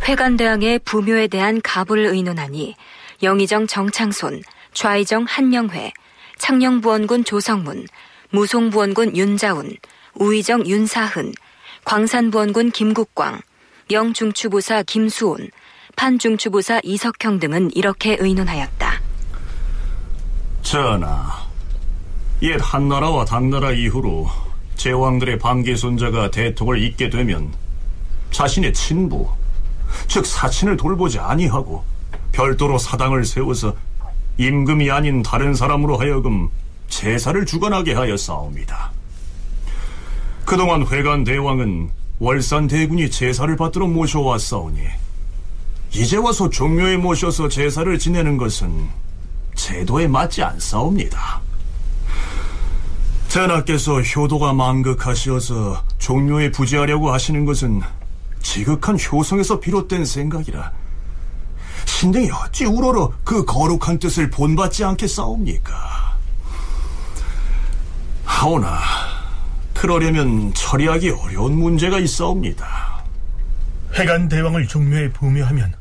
회관대왕의 부묘에 대한 가불을 의논하니 영의정 정창손, 좌의정 한명회, 창녕부원군 조성문, 무송부원군 윤자운, 우의정 윤사흔, 광산부원군 김국광, 영중추부사 김수온, 판중추부사 이석형 등은 이렇게 의논하였다. 전하, 옛 한나라와 당나라 이후로 제왕들의 반기손자가 대통을 잇게 되면 자신의 친부, 즉 사친을 돌보지 아니하고 별도로 사당을 세워서 임금이 아닌 다른 사람으로 하여금 제사를 주관하게 하였사옵니다. 그동안 회관대왕은 월산대군이 제사를 받들어 모셔왔사오니 이제 와서 종묘에 모셔서 제사를 지내는 것은 제도에 맞지 않사옵니다. 전하께서 효도가 망극하시어서 종묘에 부지하려고 하시는 것은 지극한 효성에서 비롯된 생각이라 신등이 어찌 우러러 그 거룩한 뜻을 본받지 않겠사옵니까? 하오나 그러려면 처리하기 어려운 문제가 있사옵니다. 회관대왕을 종묘에 부묘하면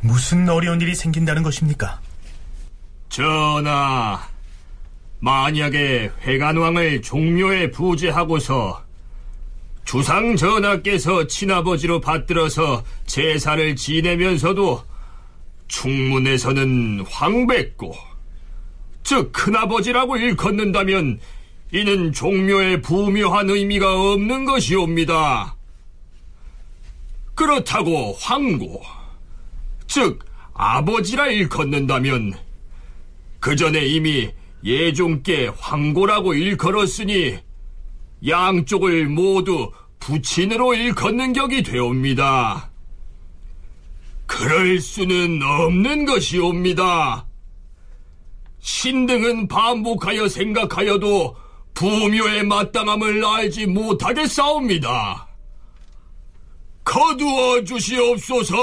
무슨 어려운 일이 생긴다는 것입니까? 전하, 만약에 회관왕을 종묘에 부제하고서 주상 전하께서 친아버지로 받들어서 제사를 지내면서도 충문에서는 황백고, 즉 큰아버지라고 일컫는다면 이는 종묘에 부묘한 의미가 없는 것이옵니다. 그렇다고 황고, 즉 아버지라 일컫는다면 그 전에 이미 예종께 황고라고 일컬었으니 양쪽을 모두 부친으로 일컫는 격이 되옵니다. 그럴 수는 없는 것이옵니다. 신등은 반복하여 생각하여도 부묘의 마땅함을 알지 못하겠사옵니다. 거두어 주시옵소서.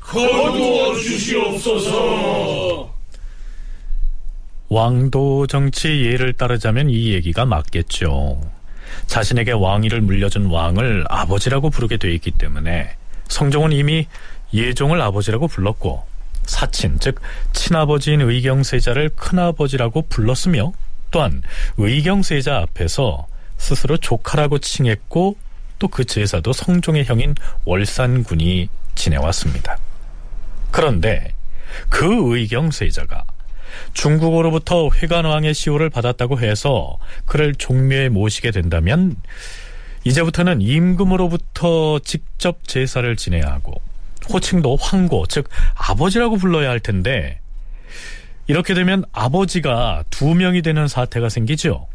거두어 주시옵소서. 왕도 정치 예를 따르자면 이 얘기가 맞겠죠. 자신에게 왕위를 물려준 왕을 아버지라고 부르게 돼 있기 때문에 성종은 이미 예종을 아버지라고 불렀고 사친, 즉 친아버지인 의경세자를 큰아버지라고 불렀으며 또한 의경세자 앞에서 스스로 조카라고 칭했고 또 그 제사도 성종의 형인 월산군이 지내왔습니다. 그런데 그 의경세자가 중국으로부터 회관왕의 시호를 받았다고 해서 그를 종묘에 모시게 된다면 이제부터는 임금으로부터 직접 제사를 지내야 하고 호칭도 황고, 즉 아버지라고 불러야 할 텐데 이렇게 되면 아버지가 두 명이 되는 사태가 생기죠.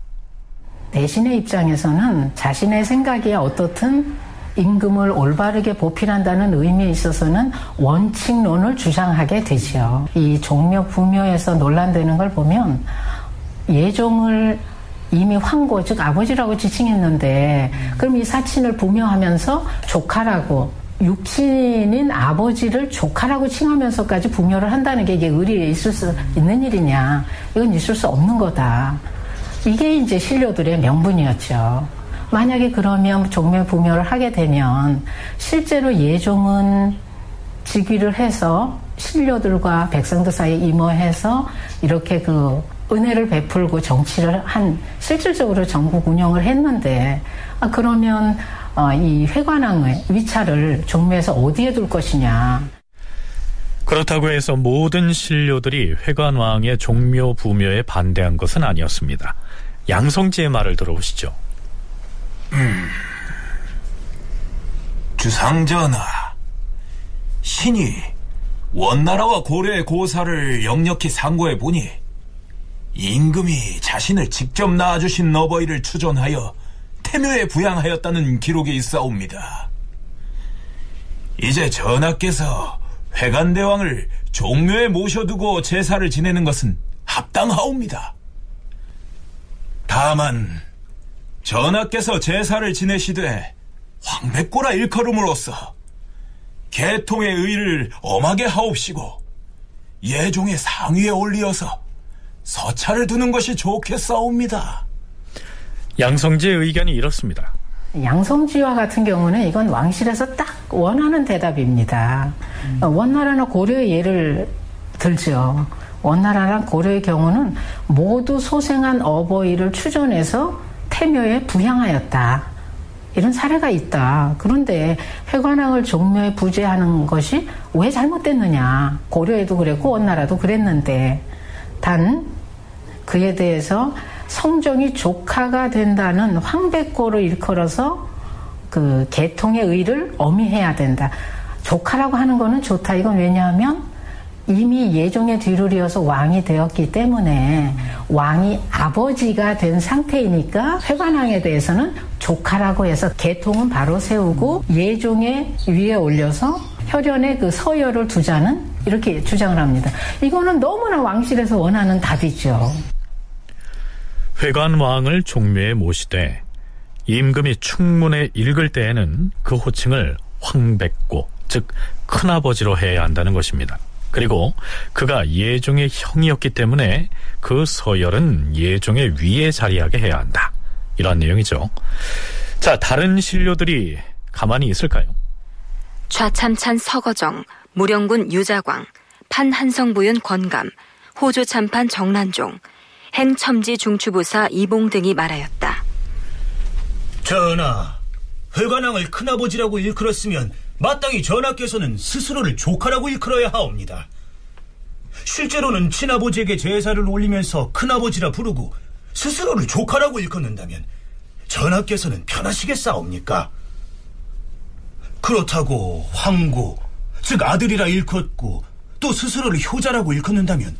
대신의 입장에서는 자신의 생각이 어떻든 임금을 올바르게 보필한다는 의미에 있어서는 원칙론을 주장하게 되죠. 이 종묘 부묘에서 논란되는 걸 보면 예종을 이미 황고, 즉 아버지라고 지칭했는데 그럼 이 사친을 부묘하면서 조카라고, 육친인 아버지를 조카라고 칭하면서까지 부묘를 한다는 게 이게 의리에 있을 수 있는 일이냐? 이건 있을 수 없는 거다. 이게 이제 신료들의 명분이었죠. 만약에 그러면 종묘 부묘를 하게 되면 실제로 예종은 즉위를 해서 신료들과 백성들 사이에 임호해서 이렇게 그 은혜를 베풀고 정치를 한 실질적으로 전국 운영을 했는데 그러면 이 회관왕의 위차를 종묘에서 어디에 둘 것이냐. 그렇다고 해서 모든 신료들이 회관왕의 종묘 부묘에 반대한 것은 아니었습니다. 양성지의 말을 들어보시죠. 주상전하, 신이 원나라와 고려의 고사를 역력히 상고해 보니 임금이 자신을 직접 낳아주신 너버이를 추존하여 태묘에 부양하였다는 기록이 있사옵니다. 이제 전하께서 회관대왕을 종묘에 모셔두고 제사를 지내는 것은 합당하옵니다. 다만 전하께서 제사를 지내시되 황백고라 일컬음으로써 계통의 의를 엄하게 하옵시고 예종의 상위에 올리어서 서찰을 두는 것이 좋겠사옵니다. 양성지의 의견이 이렇습니다. 양성지와 같은 경우는 이건 왕실에서 딱 원하는 대답입니다. 원나라나 고려의 예를 들죠. 원나라랑 고려의 경우는 모두 소생한 어버이를 추존해서 태묘에 부양하였다. 이런 사례가 있다. 그런데 회관왕을 종묘에 부재하는 것이 왜 잘못됐느냐. 고려에도 그랬고 원나라도 그랬는데 단 그에 대해서 성종이 조카가 된다는 황백고를 일컬어서 그 계통의 의를 엄히해야 된다. 조카라고 하는 거는 좋다. 이건 왜냐하면 이미 예종의 뒤를 이어서 왕이 되었기 때문에 왕이 아버지가 된 상태이니까 회관왕에 대해서는 조카라고 해서 계통은 바로 세우고 예종의 위에 올려서 혈연에 그 서열을 두자는 이렇게 주장을 합니다. 이거는 너무나 왕실에서 원하는 답이죠. 회관왕을 종묘에 모시되 임금이 충문에 읽을 때에는 그 호칭을 황백고, 즉 큰아버지로 해야 한다는 것입니다. 그리고 그가 예종의 형이었기 때문에 그 서열은 예종의 위에 자리하게 해야 한다. 이런 내용이죠. 자, 다른 신료들이 가만히 있을까요? 좌참찬 서거정, 무령군 유자광, 판한성부윤 권감, 호조참판 정란종, 행첨지 중추부사 이봉 등이 말하였다. 전하, 회관왕을 큰아버지라고 일컬었으면 마땅히 전하께서는 스스로를 조카라고 일컬어야 하옵니다. 실제로는 친아버지에게 제사를 올리면서 큰아버지라 부르고 스스로를 조카라고 일컫는다면 전하께서는 편하시겠사옵니까? 그렇다고 황고, 즉 아들이라 일컫고 또 스스로를 효자라고 일컫는다면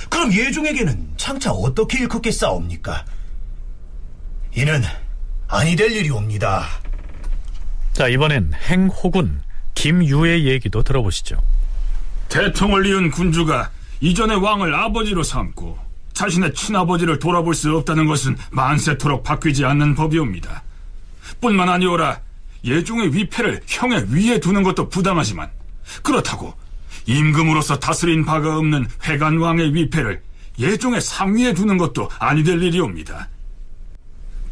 그럼 예종에게는 장차 어떻게 일컫겠사옵니까? 이는 아니 될 일이옵니다. 자, 이번엔 행호군 김유의 얘기도 들어보시죠. 대통을 이은 군주가 이전의 왕을 아버지로 삼고 자신의 친아버지를 돌아볼 수 없다는 것은 만세토록 바뀌지 않는 법이옵니다. 뿐만 아니오라 예종의 위패를 형의 위에 두는 것도 부당하지만 그렇다고 임금으로서 다스린 바가 없는 회관왕의 위패를 예종의 상위에 두는 것도 아니 될 일이옵니다.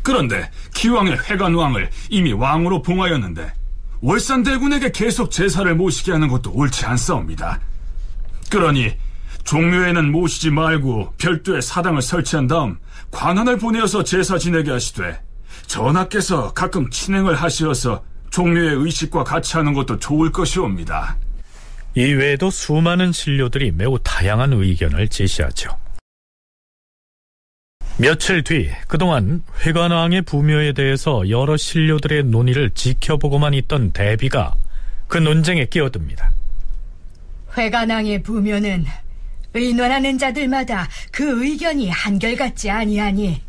그런데 기왕의 회관왕을 이미 왕으로 봉하였는데 월산대군에게 계속 제사를 모시게 하는 것도 옳지 않사옵니다. 그러니 종묘에는 모시지 말고 별도의 사당을 설치한 다음 관원을 보내어서 제사 지내게 하시되 전하께서 가끔 친행을 하시어서 종묘의 의식과 같이 하는 것도 좋을 것이옵니다. 이외에도 수많은 신료들이 매우 다양한 의견을 제시하죠. 며칠 뒤 그동안 회관왕의 부묘에 대해서 여러 신료들의 논의를 지켜보고만 있던 대비가 그 논쟁에 끼어듭니다. 회관왕의 부묘는 의논하는 자들마다 그 의견이 한결같지 아니하니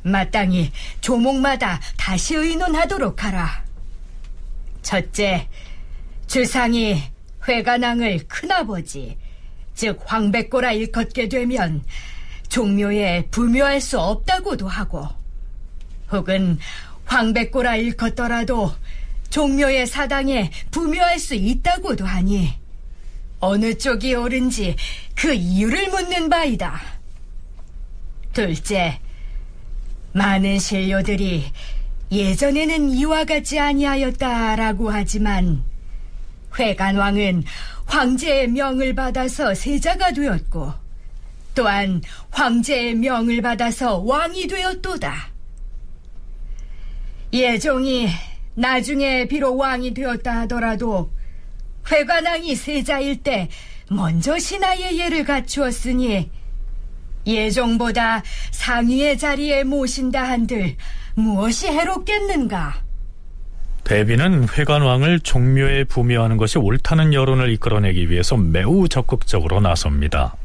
마땅히 조목마다 다시 의논하도록 하라. 첫째, 주상이 회관왕을 큰아버지, 즉 황백고라 일컫게 되면 종묘에 부묘할 수 없다고도 하고, 혹은 황백고라 일컫더라도 종묘의 사당에 부묘할 수 있다고도 하니 어느 쪽이 옳은지 그 이유를 묻는 바이다. 둘째, 많은 신료들이 예전에는 이와 같지 아니하였다라고 하지만 회관왕은 황제의 명을 받아서 세자가 되었고 또한 황제의 명을 받아서 왕이 되었도다. 예종이 나중에 비록 왕이 되었다 하더라도 회관왕이 세자일 때 먼저 신하의 예를 갖추었으니 예종보다 상위의 자리에 모신다 한들 무엇이 해롭겠는가? 대비는 회관왕을 종묘에 부묘하는 것이 옳다는 여론을 이끌어내기 위해서 매우 적극적으로 나섭니다.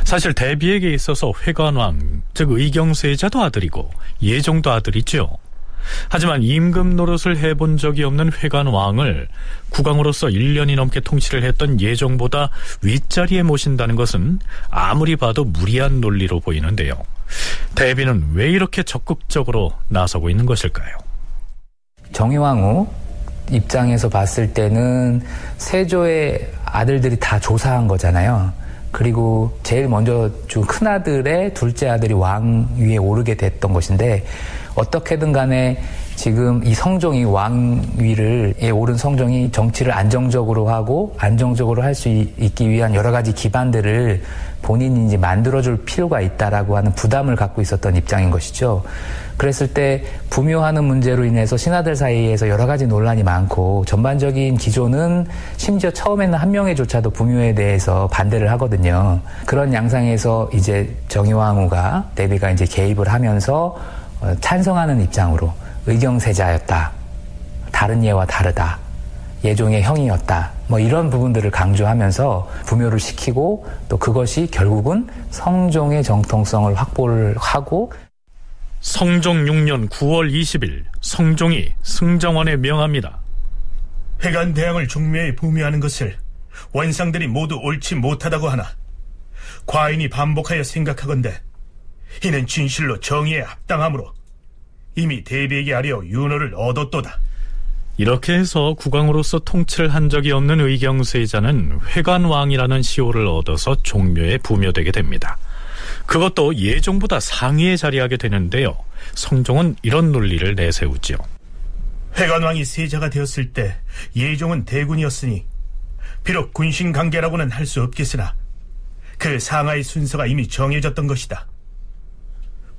사실 대비에게 있어서 회관왕, 즉 의경세자도 아들이고 예종도 아들이죠. 하지만 임금 노릇을 해본 적이 없는 회관왕을 국왕으로서 1년이 넘게 통치를 했던 예종보다 윗자리에 모신다는 것은 아무리 봐도 무리한 논리로 보이는데요. 대비는 왜 이렇게 적극적으로 나서고 있는 것일까요? 정의왕후 입장에서 봤을 때는 세조의 아들들이 다 조사한 거잖아요. 그리고 제일 먼저 준 큰아들의 둘째 아들이 왕 위에 오르게 됐던 것인데, 어떻게든 간에 지금 이 성종이 왕위에 오른 성종이 정치를 안정적으로 하고 안정적으로 할 수 있기 위한 여러 가지 기반들을 본인이 이제 만들어줄 필요가 있다라고 하는 부담을 갖고 있었던 입장인 것이죠. 그랬을 때 부묘하는 문제로 인해서 신하들 사이에서 여러 가지 논란이 많고, 전반적인 기조는 심지어 처음에는 한 명에조차도 부묘에 대해서 반대를 하거든요. 그런 양상에서 이제 정의왕후가 대비가 이제 개입을 하면서 찬성하는 입장으로 의경세자였다, 다른 예와 다르다, 예종의 형이었다, 뭐 이런 부분들을 강조하면서 부묘를 시키고, 또 그것이 결국은 성종의 정통성을 확보를 하고, 성종 6년 9월 20일 성종이 승정원에 명합니다. 회관대왕을 종묘에 부묘하는 것을 원상들이 모두 옳지 못하다고 하나 과인이 반복하여 생각하건대 이는 진실로 정의에 합당하므로 이미 대비에게 아뢰어 윤호를 얻었도다. 이렇게 해서 국왕으로서 통치를 한 적이 없는 의경세자는 회관왕이라는 시호를 얻어서 종묘에 부묘되게 됩니다. 그것도 예종보다 상위에 자리하게 되는데요. 성종은 이런 논리를 내세우죠. 회관왕이 세자가 되었을 때 예종은 대군이었으니 비록 군신관계라고는 할 수 없겠으나 그 상하의 순서가 이미 정해졌던 것이다.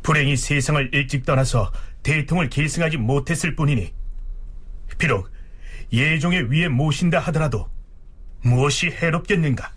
불행히 세상을 일찍 떠나서 대통을 계승하지 못했을 뿐이니 비록 예종의 위에 모신다 하더라도 무엇이 해롭겠는가?